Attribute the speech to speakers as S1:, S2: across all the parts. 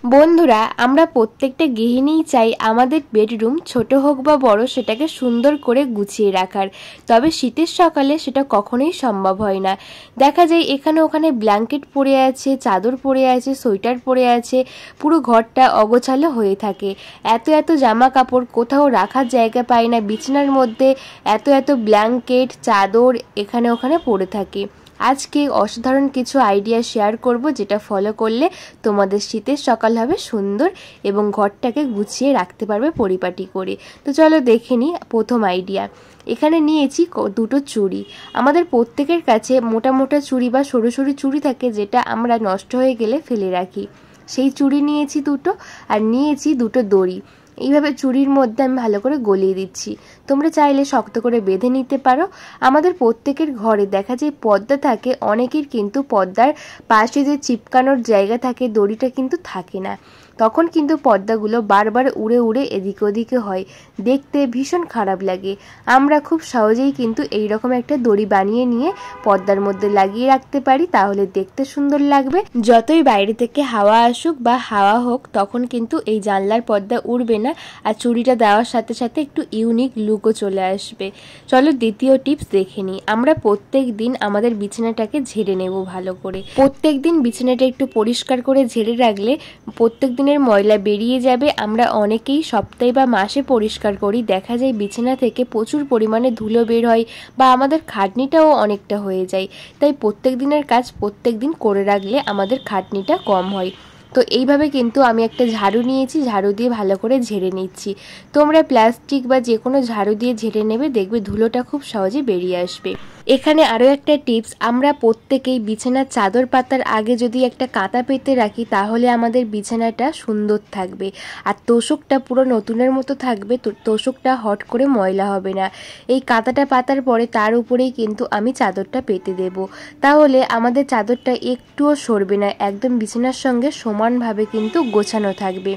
S1: বন্ধুরা, আমরা প্রত্যেকটা গৃহিণীই চাই আমাদের বেডরুম ছোট হোক বা বড় সেটাকে সুন্দর করে গুছিয়ে রাখার। তবে শীতের সকালে সেটা কখনোই সম্ভব হয় না। দেখা যায় এখানে ওখানে ব্ল্যাঙ্কেট পড়ে আছে, চাদর পড়ে আছে, সোয়েটার পড়ে আছে, পুরো ঘরটা অগোছালো হয়ে থাকে। এত এত জামা কাপড়, কোথাও রাখার জায়গা পায় না। বিছানার মধ্যে এত এত ব্ল্যাঙ্কেট, চাদর এখানে ওখানে পড়ে থাকে। আজকে অসাধারণ কিছু আইডিয়া শেয়ার করব, যেটা ফলো করলে তোমাদের শীতের সকাল হবে সুন্দর এবং ঘরটাকে গুছিয়ে রাখতে পারবে পরিপাটি করে। তো চলো দেখে নিই প্রথম আইডিয়া। এখানে নিয়েছি দুটো চুড়ি। আমাদের প্রত্যেকের কাছে মোটা মোটা চুড়ি বা সরু সরু চুড়ি থাকে, যেটা আমরা নষ্ট হয়ে গেলে ফেলে রাখি। সেই চুড়ি নিয়েছি দুটো, আর নিয়েছি দুটো দড়ি। এইভাবে চুড়ির মধ্যে আমি ভালো করে গলিয়ে দিচ্ছি। তোমরা চাইলে শক্ত করে বেঁধে নিতে পারো। আমাদের প্রত্যেকের ঘরে দেখা যায় পর্দা থাকে, অনেকের কিন্তু পর্দার পাশে যে চিপকানোর জায়গা থাকে দড়িটা কিন্তু থাকে না। তখন কিন্তু পর্দাগুলো বারবার উড়ে উড়ে এদিকে ওদিকে হয়, দেখতে ভীষণ খারাপ লাগে। আমরা খুব সহজেই কিন্তু এইরকম একটা দড়ি বানিয়ে নিয়ে পর্দার মধ্যে লাগিয়ে রাখতে পারি, তাহলে দেখতে সুন্দর লাগবে। যতই বাইরে থেকে হাওয়া আসুক বা হাওয়া হোক, তখন কিন্তু এই জানলার পর্দা উড়বে না, আর চুড়িটা দেওয়ার সাথে সাথে একটু ইউনিক লুকও চলে আসবে। চলো দ্বিতীয় টিপস দেখে নিই। আমরা প্রত্যেক দিন আমাদের বিছানাটাকে ঝেড়ে নেব ভালো করে। প্রত্যেক দিন বিছানাটা একটু পরিষ্কার করে ঝেড়ে রাখলে প্রত্যেক দিনের ময়লা বেরিয়ে যাবে। আমরা অনেকেই সপ্তাহে বা মাসে পরিষ্কার করি, দেখা যায় বিছানা থেকে প্রচুর পরিমাণে ধুলো বের হয় বা আমাদের খাটনিটাও অনেকটা হয়ে যায়। তাই প্রত্যেক দিনের কাজ প্রত্যেক দিন করে রাখলে আমাদের খাটনিটা কম হয়। তো এইভাবে কিন্তু আমি একটা ঝাড়ু নিয়েছি, ঝাড়ু দিয়ে ভালো করে ঝেড়ে নিচ্ছি। তোমরা প্লাস্টিক বা যে কোনো ঝাড়ু দিয়ে ঝেড়ে নেবে, দেখবে ধুলোটা খুব সহজে বেরিয়ে আসবে। এখানে আরও একটা টিপস, আমরা প্রত্যেকেই বিছানার চাদর পাতার আগে যদি একটা কাঁথা পেতে রাখি, তাহলে আমাদের বিছানাটা সুন্দর থাকবে আর তোষকটা পুরো নতুনের মতো থাকবে। তোষকটা হট করে ময়লা হবে না। এই কাঁথাটা পাতার পরে তার উপরেই কিন্তু আমি চাদরটা পেতে দেব, তাহলে আমাদের চাদরটা একটুও সরবে না, একদম বিছানার সঙ্গে সমানভাবে কিন্তু গোছানো থাকবে।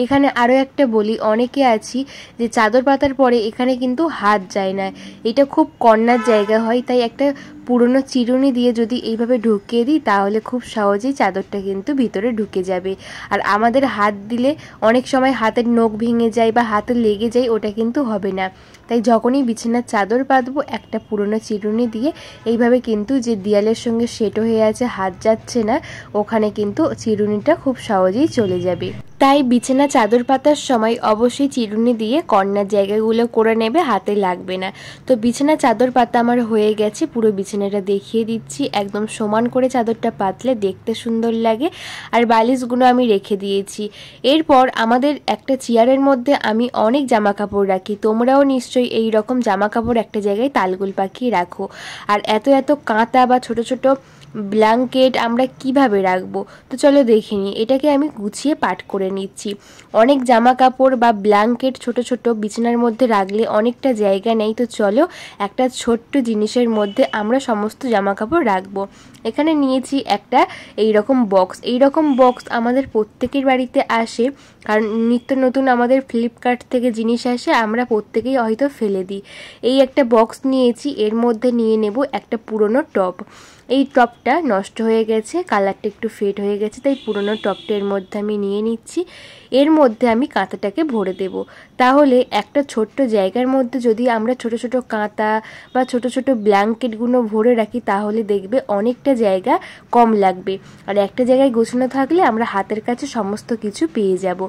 S1: এখানে আরও একটা বলি, অনেকে আছি যে চাদর পাতার পরে এখানে কিন্তু হাত যায় না, এটা খুব কর্নার জায়গা হয়, তাই একটা পুরনো চিরুনি দিয়ে যদি এইভাবে ঢুকিয়ে দিই, তাহলে খুব সহজেই চাদরটা কিন্তু ভিতরে ঢুকে যাবে। আর আমাদের হাত দিলে অনেক সময় হাতের নখ ভেঙে যায় বা হাতে লেগে যায়, ওটা কিন্তু হবে না। তাই যখনই বিছানার চাদর পাতবো, একটা পুরনো চিরুনি দিয়ে এইভাবে কিন্তু যে দেয়ালের সঙ্গে সেট হয়ে আছে, হাত যাচ্ছে না, ওখানে কিন্তু চিরুনিটা খুব সহজেই চলে যাবে। তাই বিছানা চাদর পাতার সময় অবশ্যই চিরুনি দিয়ে কর্নার জায়গাগুলো করে নেবে, হাতে লাগবে না। তো বিছানা চাদর পাতা আমার হয়ে গেছে, পুরো বিছানাটা দেখিয়ে দিচ্ছি। একদম সমান করে চাদরটা পাতলে দেখতে সুন্দর লাগে। আর বালিশগুলো আমি রেখে দিয়েছি। এরপর আমাদের একটা চেয়ারের মধ্যে আমি অনেক জামা কাপড় রাখি। তোমরাও নিশ্চয়ই এই রকম জামা কাপড় একটা জায়গায় তালগোল পাকিয়ে রাখো। আর এত এত কাঁথা বা ছোট ছোট ব্ল্যাঙ্কেট আমরা কিভাবে রাখবো? তো চলো দেখে নিই। এটাকে আমি গুছিয়ে পাট করে নিচ্ছি। অনেক জামা কাপড় বা ব্ল্যাঙ্কেট ছোট ছোট বিছানার মধ্যে রাখলে অনেকটা জায়গা নেই। তো চলো একটা ছোট্ট জিনিসের মধ্যে আমরা সমস্ত জামা কাপড় রাখবো। এখানে নিয়েছি একটা এইরকম বক্স। এইরকম বক্স আমাদের প্রত্যেকের বাড়িতে আসে, কারণ নিত্য নতুন আমাদের ফ্লিপকার্ট থেকে জিনিস আসে, আমরা প্রত্যেকেই হয়তো ফেলে দিই। এই একটা বক্স নিয়েছি, এর মধ্যে নিয়ে নেব একটা পুরনো টপ। এই টপটা নষ্ট হয়ে গেছে, কালারটা একটু ফেড হয়ে গেছে, তাই পুরনো টপটা এর মধ্যে আমি নিয়ে নিচ্ছি। এর মধ্যে আমি কাঁথাটাকে ভরে দেব। তাহলে একটা ছোট্ট জায়গার মধ্যে যদি আমরা ছোট ছোট কাঁথা বা ছোট ছোট ব্ল্যাঙ্কেটগুলো ভরে রাখি, তাহলে দেখবে অনেকটা জায়গা কম লাগবে। আর একটা জায়গায় গোছানো থাকলে আমরা হাতের কাছে সমস্ত কিছু পেয়ে যাব।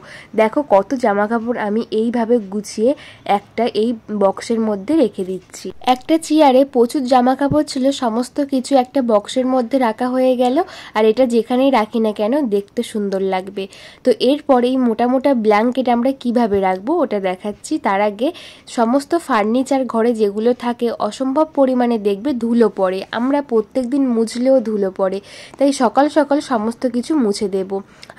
S1: দেখো কত জামা কাপড় আমি এইভাবে গুছিয়ে একটা এই বক্সের মধ্যে রেখে দিচ্ছি। একটা চেয়ারে প্রচুর জামা কাপড় ছিল, সমস্ত কিছু একটা বক্সের মধ্যে রাখা হয়ে গেল। আর এটা যেখানেই রাখি না কেন দেখতে সুন্দর লাগবে। তো এরপরে এই মোটা মোটা ব্ল্যাঙ্কেট আমরা কিভাবে রাখবো ওটা দেখাচ্ছি। তার আগে সমস্ত ফার্নিচার ঘরে যেগুলো থাকে অসম্ভব পরিমাণে দেখবে ধুলো পড়ে, আমরা প্রত্যেক দিন মুছলেও ধুলো পড়ে, তাই সকাল সকাল সমস্ত কিছু মুছে দেব।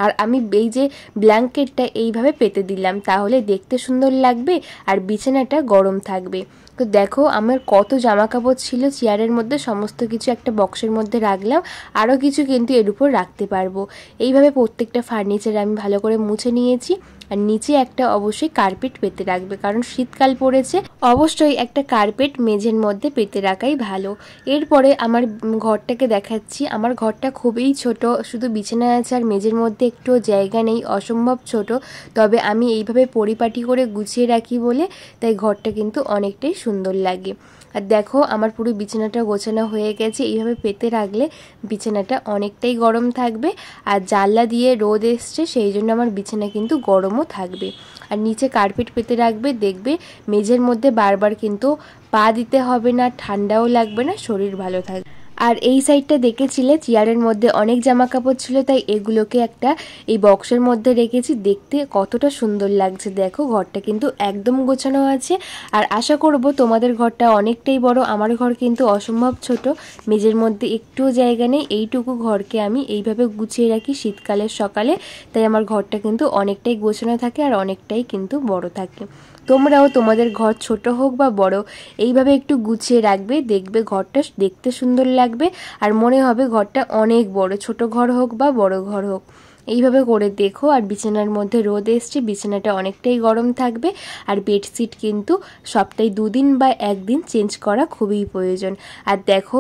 S1: আর আমি এই যে ব্ল্যাঙ্কেটটা এইভাবে পেতে দিলাম, তাহলে দেখতে সুন্দর লাগবে আর বিছানাটা গরম থাকবে। তো দেখো আমার কত জামা কাপড় ছিল চেয়ারের মধ্যে, সমস্ত কিছু একটা বক্সের মধ্যে রাখলাম। আরও কিছু কিন্তু এর উপর রাখতে পারবো। এইভাবে প্রত্যেকটা ফার্নিচার আমি ভালো করে মুছে নিয়েছি। আর নিচে একটা অবশ্যই কার্পেট পেতে রাখবে, কারণ শীতকাল পড়েছে, অবশ্যই একটা কার্পেট মেঝের মধ্যে পেতে রাখাই ভালো। এরপরে আমার ঘরটাকে দেখাচ্ছি। আমার ঘরটা খুবই ছোট, শুধু বিছানা আছে আর মেঝের মধ্যে একটু জায়গা নেই, অসম্ভব ছোট। তবে আমি এইভাবে পরিপাটি করে গুছিয়ে রাখি বলে তাই ঘরটা কিন্তু অনেকটাই সুন্দর লাগে। আর দেখো আমার পুরো বিছানাটা গোছানো হয়ে গেছে। এইভাবে পেতে রাখলে বিছানাটা অনেকটাই গরম থাকবে, আর জানলা দিয়ে রোদ এসছে সেই জন্য আমার বিছানা কিন্তু গরমও থাকবে। আর নিচে কার্পেট পেতে রাখবে, দেখবে মেঝের মধ্যে বারবার কিন্তু পা দিতে হবে না, ঠান্ডাও লাগবে না, শরীর ভালো থাকবে। আর এই সাইডটা দেখেছিলে চেয়ারের মধ্যে অনেক জামা কাপড় ছিল, তাই এগুলোকে একটা এই বক্সের মধ্যে রেখেছি। দেখতে কতটা সুন্দর লাগছে দেখো, ঘরটা কিন্তু একদম গোছানো আছে। আর আশা করব তোমাদের ঘরটা অনেকটাই বড়, আমার ঘর কিন্তু অসম্ভব ছোট, মেঝের মধ্যে একটুও জায়গা নেই। এইটুকু ঘরকে আমি এইভাবে গুছিয়ে রাখি শীতকালের সকালে, তাই আমার ঘরটা কিন্তু অনেকটাই গোছানো থাকে আর অনেকটাই কিন্তু বড় থাকে। তোমরাও তোমাদের ঘর ছোট হোক বা বড় এইভাবে একটু গুছিয়ে রাখবে, দেখবে ঘরটা দেখতে সুন্দর লাগবে আর মনে হবে ঘরটা অনেক বড়, ছোট ঘর হোক বা বড় ঘর হোক। এইভাবে করে দেখো। আর বিছানার মধ্যে রোদ এসছে, বিছানাটা অনেকটাই গরম থাকবে। আর বেডশিট কিন্তু সপ্তাহে 2 দিন বা 1 দিন চেঞ্জ করা খুবই প্রয়োজন। আর দেখো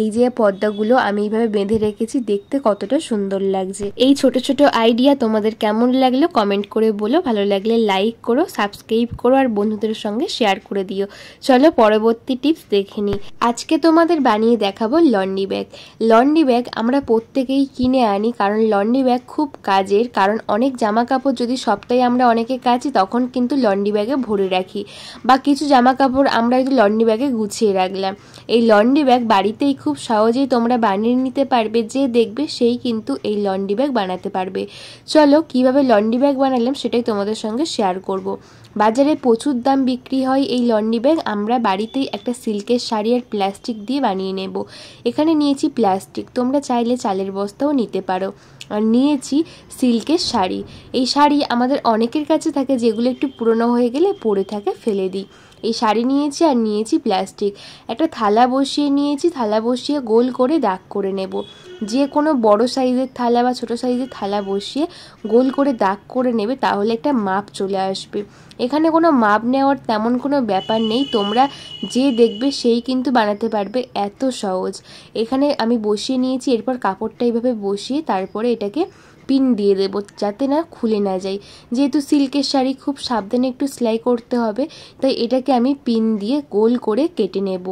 S1: এই যে পর্দাগুলো আমি এইভাবে বেঁধে রেখেছি, দেখতে কতটা সুন্দর লাগছে। এই ছোট ছোট আইডিয়া তোমাদের কেমন লাগলো কমেন্ট করে বলো, ভালো লাগলে লাইক করো, সাবস্ক্রাইব করো আর বন্ধুদের সঙ্গে শেয়ার করে দিও। চলো পরবর্তী টিপস দেখে নিই। আজকে তোমাদের বানিয়ে দেখাবো লন্ড্রি ব্যাগ। লন্ড্রি ব্যাগ আমরা প্রত্যেকেই কিনে আনি, কারণ লন্ড্রি ব্যাগ খুব কাজের। কারণ অনেক জামা কাপড় যদি সপ্তাহে আমরা অনেকে কাচি তখন কিন্তু লন্ড্রি ব্যাগে ভরে রাখি, বা কিছু জামা কাপড় আমরা একটু লন্ড্রি ব্যাগে গুছিয়ে রাখলাম। এই লন্ড্রি ব্যাগ বাড়িতেই খুব সহজেই তোমরা বানিয়ে নিতে পারবে, যে দেখবে সেই কিন্তু এই লন্ড্রি ব্যাগ বানাতে পারবে। চলো কিভাবে লন্ড্রি ব্যাগ বানালাম সেটাই তোমাদের সঙ্গে শেয়ার করব। বাজারে প্রচুর দাম বিক্রি হয় এই লন্ড্রি ব্যাগ, আমরা বাড়িতেই একটা সিল্কের শাড়ি আর প্লাস্টিক দিয়ে বানিয়ে নেব। এখানে নিয়েছি প্লাস্টিক, তোমরা চাইলে চালের বস্তাও নিতে পারো। আর নিয়েছি সিল্কের শাড়ি। এই শাড়ি আমাদের অনেকের কাছে থাকে, যেগুলো একটু পুরনো হয়ে গেলে পরে থাকে ফেলে দিই। এই শাড়ি নিয়েছি আর নিয়েছি প্লাস্টিক। একটা থালা বসিয়ে নিয়েছি, থালা বসিয়ে গোল করে দাগ করে নেব। যে কোনো বড় সাইজের থালা বা ছোট সাইজের থালা বসিয়ে গোল করে দাগ করে নেবে, তাহলে একটা মাপ চলে আসবে। এখানে কোনো মাপ নেওয়ার তেমন কোনো ব্যাপার নেই, তোমরা যে দেখবে সেই কিন্তু বানাতে পারবে, এত সহজ। এখানে আমি বসিয়ে নিয়েছি, এরপর কাপড়টা এইভাবে বসিয়ে তারপরে এটাকে পিন দিয়ে দেব, যাতে না খুলে না যায়। যেহেতু সিল্কের শাড়ি খুব সাবধানে একটু সেলাই করতে হবে, তাই এটাকে আমি পিন দিয়ে গোল করে কেটে নেব।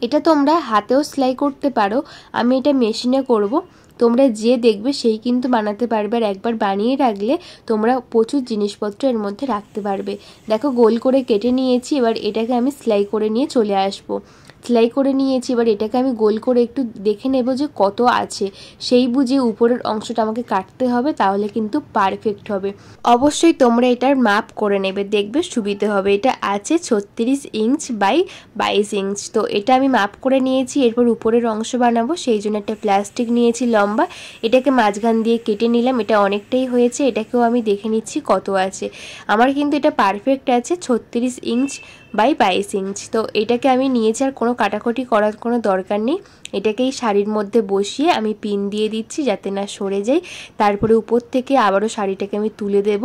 S1: এটা তোমরা হাতেও সেলাই করতে পারো, আমি এটা মেশিনে করব। তোমরা যে দেখবে সেই কিন্তু বানাতে পারবে, আর একবার বানিয়ে রাখলে তোমরা প্রচুর জিনিসপত্র এর মধ্যে রাখতে পারবে। দেখো গোল করে কেটে নিয়েছি, এবার এটাকে আমি সেলাই করে নিয়ে চলে আসবো। সেলাই করে নিয়েছি, এবার এটাকে আমি গোল করে একটু দেখে নেব যে কত আছে, সেই বুঝে উপরের অংশটা আমাকে কাটতে হবে, তাহলে কিন্তু পারফেক্ট হবে। অবশ্যই তোমরা এটার মাপ করে নেবে, দেখবে সুবিধে হবে। এটা আছে 36 ইঞ্চ বাই 22 ইঞ্চ, তো এটা আমি মাপ করে নিয়েছি। এরপর উপরের অংশ বানাবো, সেই জন্য একটা প্লাস্টিক নিয়েছি লম্বা, এটাকে মাঝখান দিয়ে কেটে নিলাম। এটা অনেকটাই হয়েছে, এটাকেও আমি দেখে নিচ্ছি কত আছে। আমার কিন্তু এটা পারফেক্ট আছে 36 ইঞ্চ বাই 22 ইঞ্চ। তো এটাকে আমি নিয়েছি, আর কোনো কাটাকুটি করার কোনো দরকার নেই। এটাকেই শাড়ির মধ্যে বসিয়ে আমি পিন দিয়ে দিচ্ছি যাতে না সরে যায়। তারপরে উপর থেকে আবারও শাড়িটাকে আমি তুলে দেব,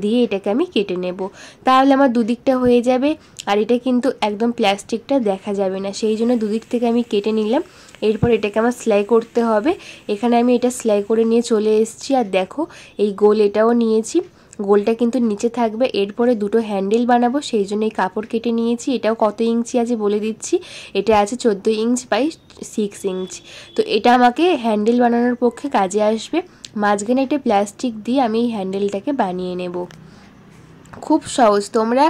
S1: দিয়ে এটাকে আমি কেটে নেব, তাহলে আমার দুদিকটা হয়ে যাবে। আর এটা কিন্তু একদম প্লাস্টিকটা দেখা যাবে না, সেই জন্য দুদিক থেকে আমি কেটে নিলাম। এরপর এটাকে আমার সেলাই করতে হবে। এখানে আমি এটা সেলাই করে নিয়ে চলে এসেছি। আর দেখো এই গোল এটাও নিয়েছি, গোলটা কিন্তু নিচে থাকবে। এরপরে দুটো হ্যান্ডেল বানাবো, সেই জন্য এই কাপড় কেটে নিয়েছি। এটাও কত ইঞ্চি আছে বলে দিচ্ছি, এটা আছে 14 ইঞ্চ বাই 6 ইঞ্চ। তো এটা আমাকে হ্যান্ডেল বানানোর পক্ষে কাজে আসবে। মাঝখানে একটা প্লাস্টিক দিয়ে আমি এই হ্যান্ডেলটাকে বানিয়ে নেব। খুব সহজ, তোমরা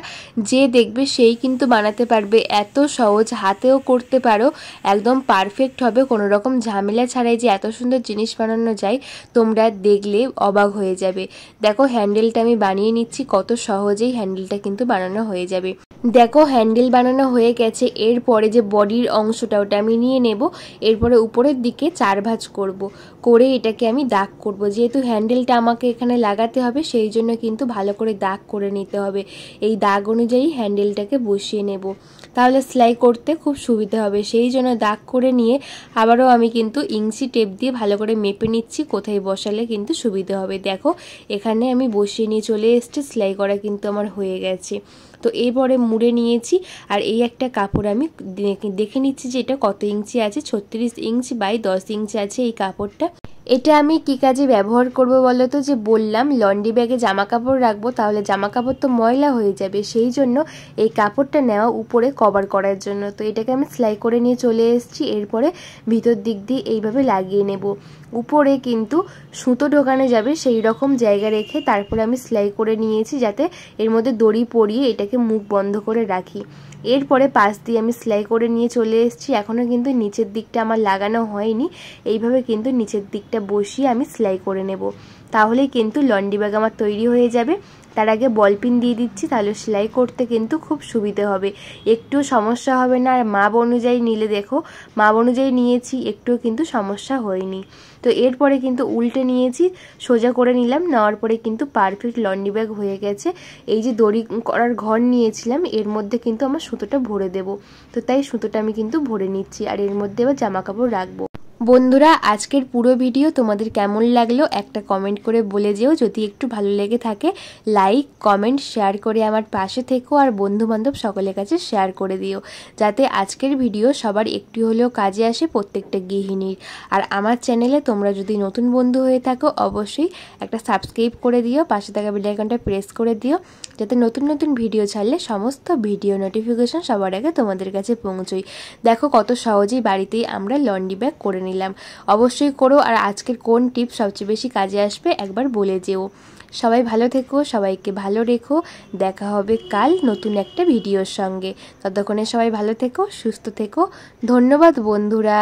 S1: যে দেখবে সেই কিন্তু বানাতে পারবে, এত সহজ, হাতেও করতে পারো, একদম পারফেক্ট হবে, কোনো রকম ঝামেলা ছাড়াই যে এত সুন্দর জিনিস বানানো যায় তোমরা দেখলে অবাক হয়ে যাবে। দেখো হ্যান্ডেলটা আমি বানিয়ে নিচ্ছি, কত সহজেই হ্যান্ডেলটা কিন্তু বানানো হয়ে যাবে। দেখো হ্যান্ডেল বানানো হয়ে গেছে। এরপরে যে বডির অংশটা ওটা আমি নিয়ে নেব, এরপরে উপরের দিকে 4 ভাঁজ করব, করে এটাকে আমি দাগ করব। যেহেতু হ্যান্ডেলটা আমাকে এখানে লাগাতে হবে সেই জন্য কিন্তু ভালো করে দাগ করে নিতে হবে। এই দাগ অনুযায়ী হ্যান্ডেলটাকে বসিয়ে নেব, তাহলে সেলাই করতে খুব সুবিধা হবে। সেই জন্য দাগ করে নিয়ে আবারও আমি কিন্তু ইঞ্চি টেপ দিয়ে ভালো করে মেপে নিচ্ছি কোথায় বসালে কিন্তু সুবিধা হবে। দেখো এখানে আমি বসিয়ে নিয়ে চলে এসেছি, সেলাই করা কিন্তু আমার হয়ে গেছে। তো এরপরে মুড়ে নিয়েছি, আর এই একটা কাপড় আমি দেখে নিচ্ছি যে এটা কত ইঞ্চি আছে। 36 ইঞ্চি বাই 10 ইঞ্চি আছে এই কাপড়টা। এটা আমি কি কাজে ব্যবহার করব বলো তো? যে বললাম লন্ড্রি ব্যাগে জামা কাপড় রাখবো, তাহলে জামা কাপড় তো ময়লা হয়ে যাবে, সেই জন্য এই কাপড়টা নেওয়া উপরে কভার করার জন্য। তো এটাকে আমি সেলাই করে নিয়ে চলে এসেছি। এরপরে ভিতর দিক দিয়ে এইভাবে লাগিয়ে নেব। উপরে কিন্তু সুতো ঢোকানো যাবে সেই রকম জায়গা রেখে তারপরে আমি সেলাই করে নিয়েছি, যাতে এর মধ্যে দড়ি পরিয়ে এটাকে মুখ বন্ধ করে রাখি। এরপরে পাশ দিয়ে আমি সেলাই করে নিয়ে চলে এসেছি। এখনও কিন্তু নিচের দিকটা আমার লাগানো হয়নি, এইভাবে কিন্তু নিচের দিকটা বসিয়ে আমি সেলাই করে নেব, তাহলেই কিন্তু লন্ড্রি ব্যাগ আমার তৈরি হয়ে যাবে। তার আগে বল পিন দিয়ে দিচ্ছি, তাহলে সেলাই করতে কিন্তু খুব সুবিধে হবে, একটু সমস্যা হবে না। আর মাপ অনুযায়ী নিলে, দেখো মাপ অনুযায়ী নিয়েছি, একটুও কিন্তু সমস্যা হয়নি। তো এরপরে কিন্তু উল্টে নিয়েছি, সোজা করে নিলাম, নেওয়ার পরে কিন্তু পারফেক্ট লন্ড্রি ব্যাগ হয়ে গেছে। এই যে দড়ি করার ঘর নিয়েছিলাম এর মধ্যে কিন্তু আমার সুতোটা ভরে দেব, তো তাই সুতোটা আমি কিন্তু ভরে নিচ্ছি, আর এর মধ্যে এবার জামা কাপড় রাখবো। বন্ধুরা আজকের পুরো ভিডিও তোমাদের কেমন লাগলো একটা কমেন্ট করে বলে যেও। যদি একটু ভালো লেগে থাকে লাইক কমেন্ট শেয়ার করে আমার পাশে থেকো, আর বন্ধু বান্ধব সকলের কাছে শেয়ার করে দিও, যাতে আজকের ভিডিও সবার একটু হলেও কাজে আসে, প্রত্যেকটা গৃহিণীর। আর আমার চ্যানেলে তোমরা যদি নতুন বন্ধু হয়ে থাকো অবশ্যই একটা সাবস্ক্রাইব করে দিও, পাশে থাকা বেল আইকনটা প্রেস করে দিও, যাতে নতুন নতুন ভিডিও ছাড়লে সমস্ত ভিডিও নোটিফিকেশন সবার আগে তোমাদের কাছে পৌঁছয়। দেখো কত সহজেই বাড়িতেই আমরা লন্ড্রি ব্যাগ করে নিলাম। অবশ্যই করো। আর আজকের কোন টিপস সবচেয়ে বেশি কাজে আসবে একবার বলে যেও। সবাই ভালো থেকো, সবাইকে ভালো রেখো। দেখা হবে কাল নতুন একটা ভিডিওর সঙ্গে। ততক্ষণে সবাই ভালো থেকো, সুস্থ থেকো। ধন্যবাদ বন্ধুরা।